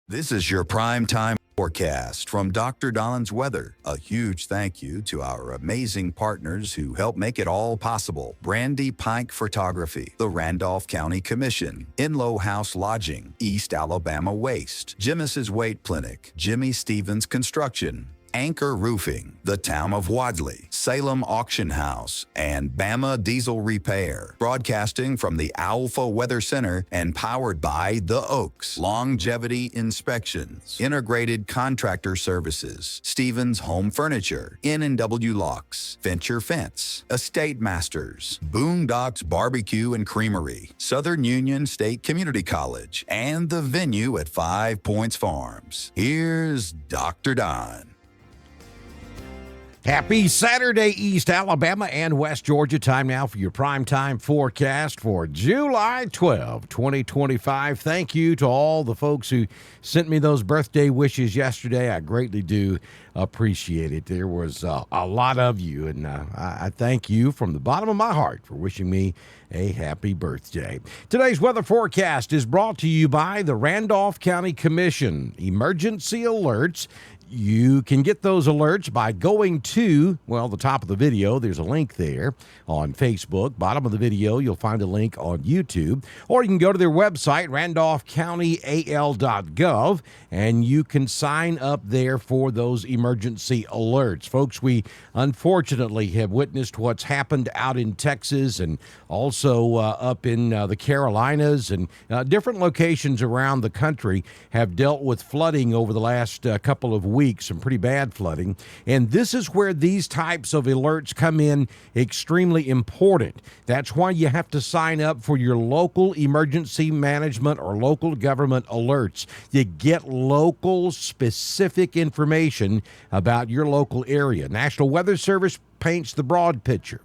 This is your prime time forecast from Dr. Don's Weather. A huge thank you to our amazing partners who help make it all possible. Brandy Pike Photography, the Randolph County Commission, Inlow House Lodging, East Alabama Waste, Jimis's Weight Clinic, Jimmy Stevens Construction, Anchor Roofing, the Town of Wadley, Salem Auction House, and Bama Diesel Repair. Broadcasting from the Alpha Weather Center and powered by The Oaks, Longevity Inspections, Integrated Contractor Services, Stevens Home Furniture, N&W Locks, Fincher Fence, Estate Masters, Boondocks Barbecue and Creamery, Southern Union State Community College, and the venue at 5 Points Farms. Here's Dr. Don. Happy Saturday, East Alabama and West Georgia. Time now for your primetime forecast for July 12, 2025. Thank you to all the folks who sent me those birthday wishes yesterday. I greatly do appreciate it. There was a lot of you, and I thank you from the bottom of my heart for wishing me a happy birthday. Today's weather forecast is brought to you by the Randolph County Commission. Emergency alerts. You can get those alerts by going to, well, the top of the video. There's a link there on Facebook. Bottom of the video, you'll find a link on YouTube. Or you can go to their website, randolphcountyal.gov, and you can sign up there for those emergency alerts. Folks, we unfortunately have witnessed what's happened out in Texas and also up in the Carolinas, and different locations around the country have dealt with flooding over the last couple of weeks, some pretty bad flooding. And this is where these types of alerts come in extremely important. That's why you have to sign up for your local emergency management or local government alerts. You get local specific information about your local area. National Weather Service paints the broad picture,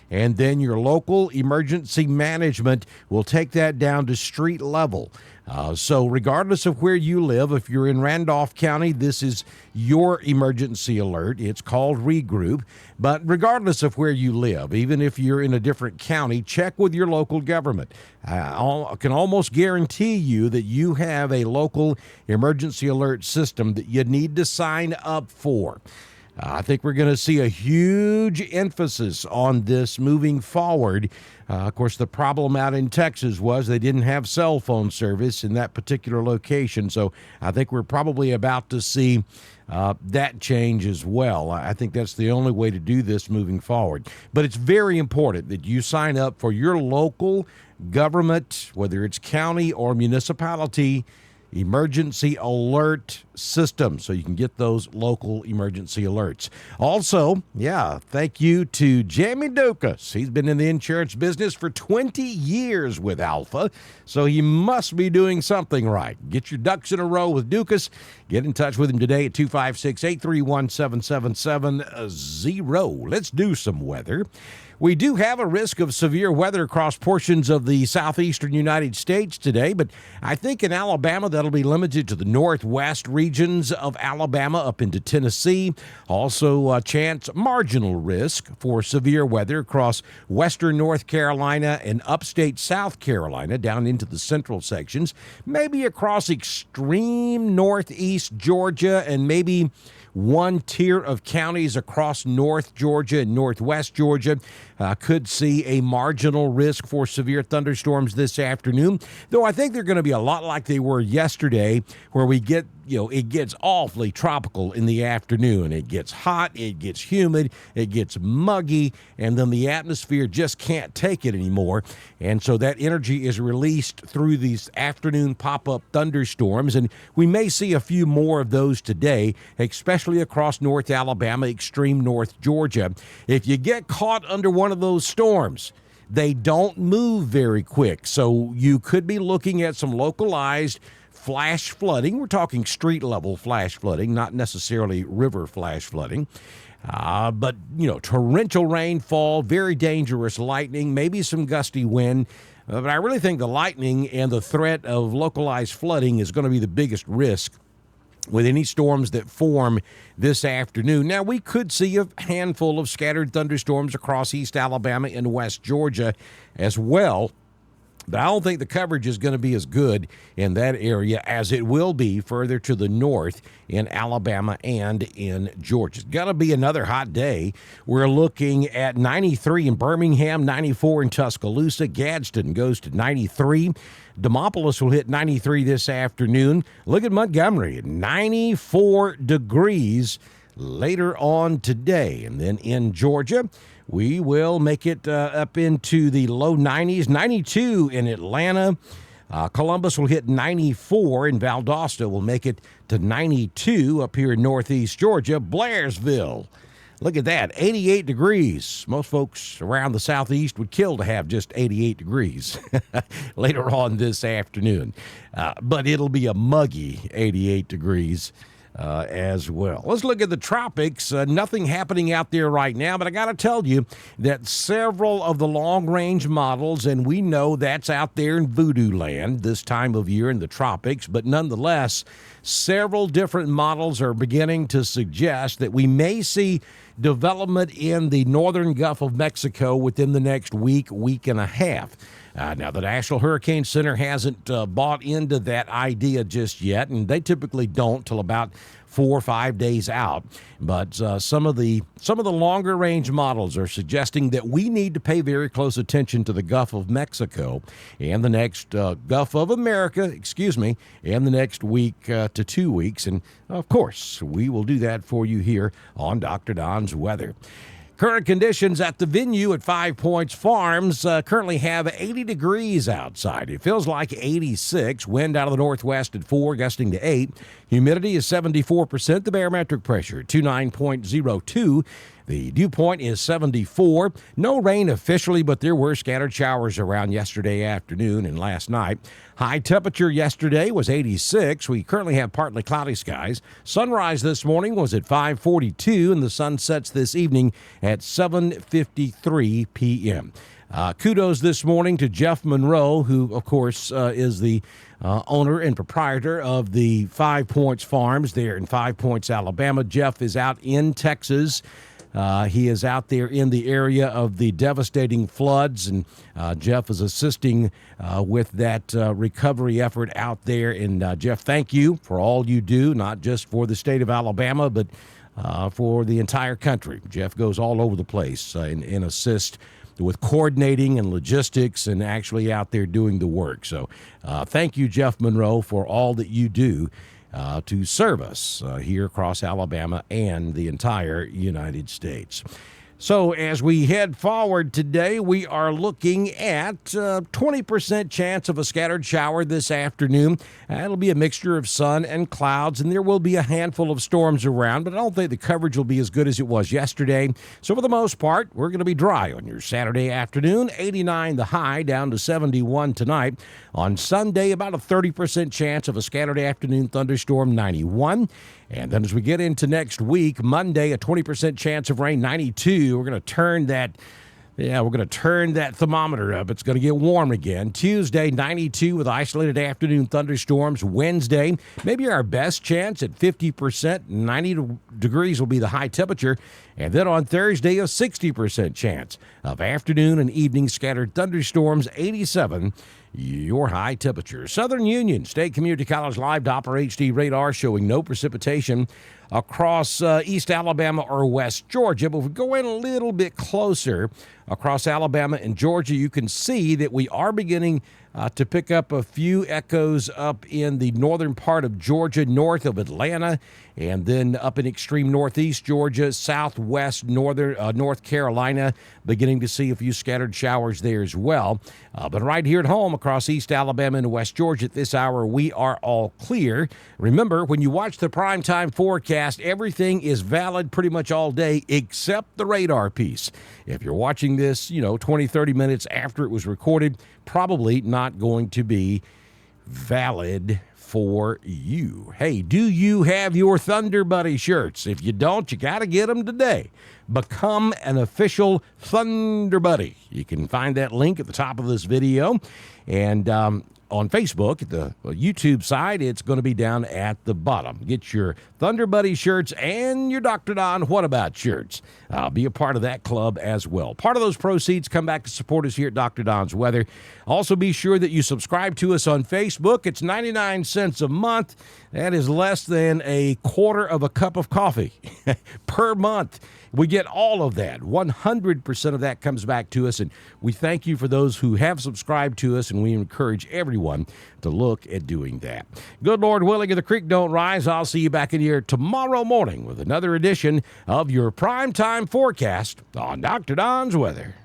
and then your local emergency management will take that down to street level. So regardless of where you live, if you're in Randolph County, this is your emergency alert. It's called Regroup. But regardless of where you live, even if you're in a different county, check with your local government. I can almost guarantee you that you have a local emergency alert system that you need to sign up for. I think we're going to see a huge emphasis on this moving forward. Of course, the problem out in Texas was they didn't have cell phone service in that particular location. So I think we're probably about to see that change as well. I think that's the only way to do this moving forward. But it's very important that you sign up for your local government, whether it's county or municipality, emergency alert system, so you can get those local emergency alerts. Also, thank you to Jamie Dukas. He's been in the insurance business for 20 years with Alpha, so he must be doing something right. Get your ducks in a row with Dukas. Get in touch with him today at 256-831-7770. Let's do some weather. We do have a risk of severe weather across portions of the southeastern United States today, but I think in Alabama that'll be limited to the northwest regions of Alabama up into Tennessee. Also a chance, marginal risk for severe weather across western North Carolina and upstate South Carolina down into the central sections, maybe across extreme northeast Georgia and maybe one tier of counties across North Georgia and Northwest Georgia. Could see a marginal risk for severe thunderstorms this afternoon, though I think they're going to be a lot like they were yesterday, where we get, it gets awfully tropical in the afternoon. It gets hot, it gets humid, it gets muggy, and then the atmosphere just can't take it anymore. And so that energy is released through these afternoon pop-up thunderstorms, and we may see a few more of those today, especially across North Alabama, extreme North Georgia. If you get caught under one of those storms, they don't move very quick, so you could be looking at some localized flash flooding. We're talking street level flash flooding, not necessarily river flash flooding. But torrential rainfall, very dangerous lightning, maybe some gusty wind. But I really think the lightning and the threat of localized flooding is going to be the biggest risk with any storms that form this afternoon. Now, we could see a handful of scattered thunderstorms across East Alabama and West Georgia as well. But I don't think the coverage is going to be as good in that area as it will be further to the north in Alabama and in Georgia. It's going to be another hot day. We're looking at 93 in Birmingham, 94 in Tuscaloosa. Gadsden goes to 93. Demopolis will hit 93 this afternoon. Look at Montgomery at 94 degrees later on today. And then in Georgia, we will make it up into the low 90s, 92 in Atlanta. Columbus will hit 94, and Valdosta will make it to 92 up here in northeast Georgia. Blairsville, look at that, 88 degrees. Most folks around the southeast would kill to have just 88 degrees later on this afternoon. But it'll be a muggy 88 degrees as well. Let's look at the tropics. Nothing happening out there right now, but I got to tell you that several of the long-range models, and we know that's out there in voodoo land this time of year in the tropics, but nonetheless, several different models are beginning to suggest that we may see development in the northern Gulf of Mexico within the next week and a half. Now, the National Hurricane Center hasn't bought into that idea just yet, and they typically don't till about 4 or 5 days out. But some of the longer range models are suggesting that we need to pay very close attention to the Gulf of Mexico and the next Gulf of America, and the next week to 2 weeks. And of course, we will do that for you here on Dr. Don's Weather. Current conditions at the venue at 5 Points Farms currently have 80 degrees outside. It feels like 86. Wind out of the northwest at 4, gusting to 8. Humidity is 74%. The barometric pressure, 29.02. The dew point is 74. No rain officially, but there were scattered showers around yesterday afternoon and last night. High temperature yesterday was 86. We currently have partly cloudy skies. Sunrise this morning was at 5:42, and the sun sets this evening at 7:53 p.m. Kudos this morning to Jeff Monroe, who, of course, is the owner and proprietor of the 5 Points Farms there in 5 Points, Alabama. Jeff is out in Texas. He is out there in the area of the devastating floods, and Jeff is assisting with that recovery effort out there. And Jeff, thank you for all you do, not just for the state of Alabama, but for the entire country. Jeff goes all over the place and assists with coordinating and logistics and actually out there doing the work. So thank you, Jeff Monroe, for all that you do to serve us here across Alabama and the entire United States. So as we head forward today, we are looking at 20% chance of a scattered shower this afternoon. It'll be a mixture of sun and clouds, and there will be a handful of storms around, but I don't think the coverage will be as good as it was yesterday. So for the most part, we're going to be dry on your Saturday afternoon. 89 the high, down to 71 tonight. On Sunday, about a 30% chance of a scattered afternoon thunderstorm, 91. And then as we get into next week, Monday, a 20% chance of rain, 92. We're going to turn that thermometer up. It's going to get warm again. Tuesday, 92 with isolated afternoon thunderstorms. Wednesday, maybe our best chance at 50%. 90 degrees will be the high temperature. And then on Thursday, a 60% chance of afternoon and evening scattered thunderstorms, 87 your high temperature. Southern Union State Community College live Doppler HD radar showing no precipitation across East Alabama or West Georgia. But if we go in a little bit closer across Alabama and Georgia, you can see that we are beginning to pick up a few echoes up in the northern part of Georgia, north of Atlanta, and then up in extreme northeast Georgia, southwest North Carolina, beginning to see a few scattered showers there as well. But right here at home across East Alabama and West Georgia at this hour, we are all clear. Remember, when you watch the primetime forecast, everything is valid pretty much all day except the radar piece. If you're watching this, 20, 30 minutes after it was recorded, probably not going to be valid for you. Hey, do you have your Thunder Buddy shirts? If you don't, you got to get them today. Become an official Thunder Buddy. You can find that link at the top of this video. And on Facebook, at the YouTube side, it's going to be down at the bottom. Get your Thunder Buddy shirts and your Dr. Don What About shirts. Be a part of that club as well. Part of those proceeds come back to support us here at Dr. Don's Weather. Also, be sure that you subscribe to us on Facebook. It's 99 cents a month. That is less than a quarter of a cup of coffee per month. We get all of that. 100% of that comes back to us, and we thank you for those who have subscribed to us, and we encourage everyone to look at doing that. Good Lord willing, if the creek don't rise, I'll see you back in here tomorrow morning with another edition of your primetime forecast on Dr. Don's Weather.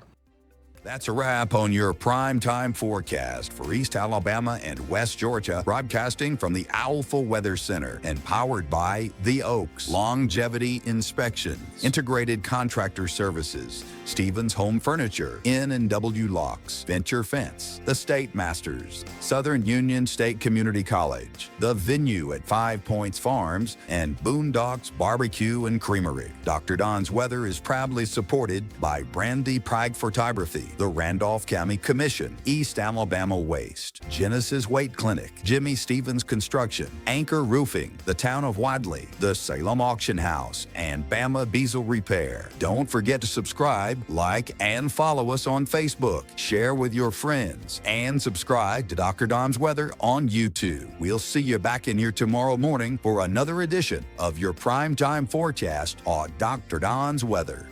That's a wrap on your primetime forecast for East Alabama and West Georgia, broadcasting from the Alpha Weather Center and powered by The Oaks, Longevity Inspections, Integrated Contractor Services, Stevens Home Furniture, N&W Locks, Venture Fence, The State Masters, Southern Union State Community College, The Venue at 5 Points Farms, and Boondocks Barbecue and Creamery. Dr. Don's Weather is proudly supported by Brandy Pike Photography, the Randolph County Commission, East Alabama Waste, Genesis Weight Clinic, Jimmy Stevens Construction, Anchor Roofing, the Town of Wadley, the Salem Auction House, and Bama Diesel Repair. Don't forget to subscribe, like, and follow us on Facebook. Share with your friends, and subscribe to Dr. Don's Weather on YouTube. We'll see you back in here tomorrow morning for another edition of your primetime forecast on Dr. Don's Weather.